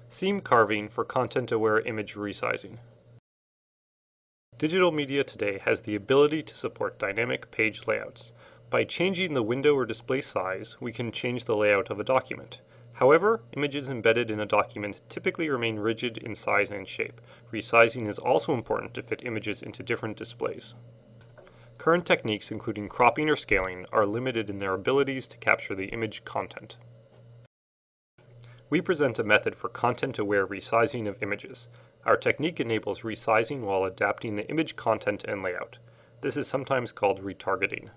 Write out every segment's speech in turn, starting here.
Seam carving for content-aware image resizing. Digital media today has the ability to support dynamic page layouts. By changing the window or display size, we can change the layout of a document. However, images embedded in a document typically remain rigid in size and shape. Resizing is also important to fit images into different displays. Current techniques, including cropping or scaling, are limited in their abilities to capture the image content. We present a method for content-aware resizing of images. Our technique enables resizing while adapting the image content and layout. This is sometimes called retargeting.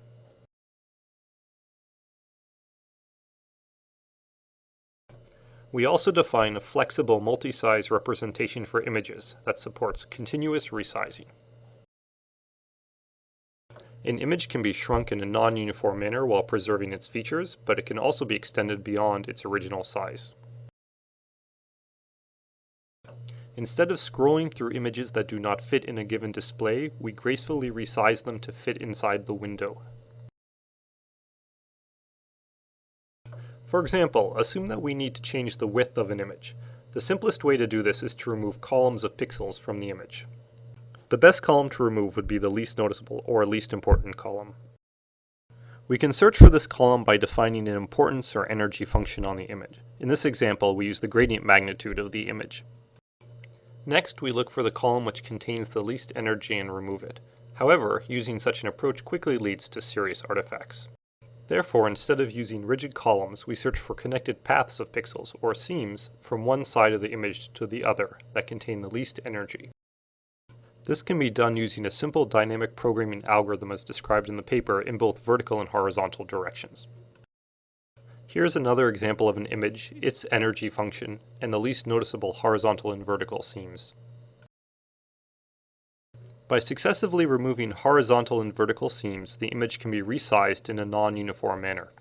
We also define a flexible multi-size representation for images that supports continuous resizing. An image can be shrunk in a non-uniform manner while preserving its features, but it can also be extended beyond its original size. Instead of scrolling through images that do not fit in a given display, we gracefully resize them to fit inside the window. For example, assume that we need to change the width of an image. The simplest way to do this is to remove columns of pixels from the image. The best column to remove would be the least noticeable or least important column. We can search for this column by defining an importance or energy function on the image. In this example, we use the gradient magnitude of the image. Next, we look for the column which contains the least energy and remove it. However, using such an approach quickly leads to serious artifacts. Therefore, instead of using rigid columns, we search for connected paths of pixels, or seams, from one side of the image to the other that contain the least energy. This can be done using a simple dynamic programming algorithm as described in the paper in both vertical and horizontal directions. Here's another example of an image, its energy function, and the least noticeable horizontal and vertical seams. By successively removing horizontal and vertical seams, the image can be resized in a non-uniform manner.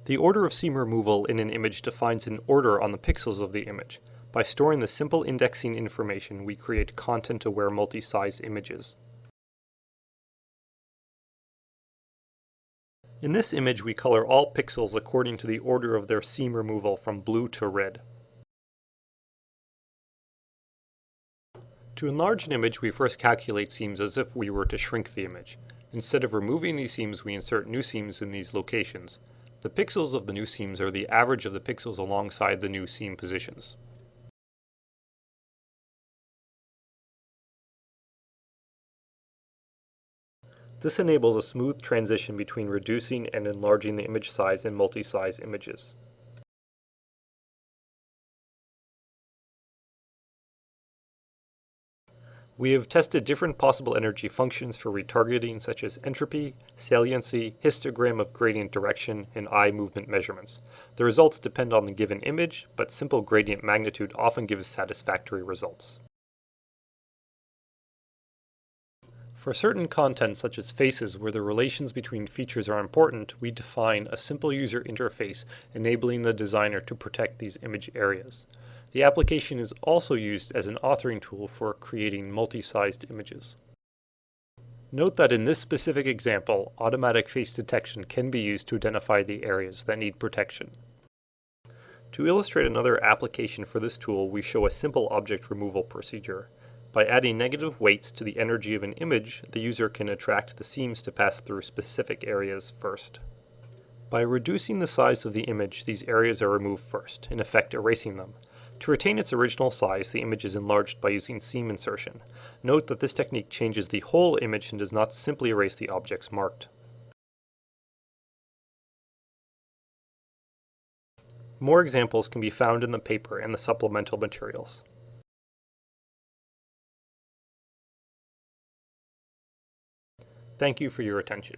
The order of seam removal in an image defines an order on the pixels of the image. By storing the simple indexing information, we create content-aware multi-size images. In this image, we color all pixels according to the order of their seam removal from blue to red. To enlarge an image, we first calculate seams as if we were to shrink the image. Instead of removing these seams, we insert new seams in these locations. The pixels of the new seams are the average of the pixels alongside the new seam positions. This enables a smooth transition between reducing and enlarging the image size in multi-size images. We have tested different possible energy functions for retargeting, such as entropy, saliency, histogram of gradient direction, and eye movement measurements. The results depend on the given image, but simple gradient magnitude often gives satisfactory results. For certain content, such as faces, where the relations between features are important, we define a simple user interface enabling the designer to protect these image areas. The application is also used as an authoring tool for creating multi-sized images. Note that in this specific example, automatic face detection can be used to identify the areas that need protection. To illustrate another application for this tool, we show a simple object removal procedure. By adding negative weights to the energy of an image, the user can attract the seams to pass through specific areas first. By reducing the size of the image, these areas are removed first, in effect erasing them. To retain its original size, the image is enlarged by using seam insertion. Note that this technique changes the whole image and does not simply erase the objects marked. More examples can be found in the paper and the supplemental materials. Thank you for your attention.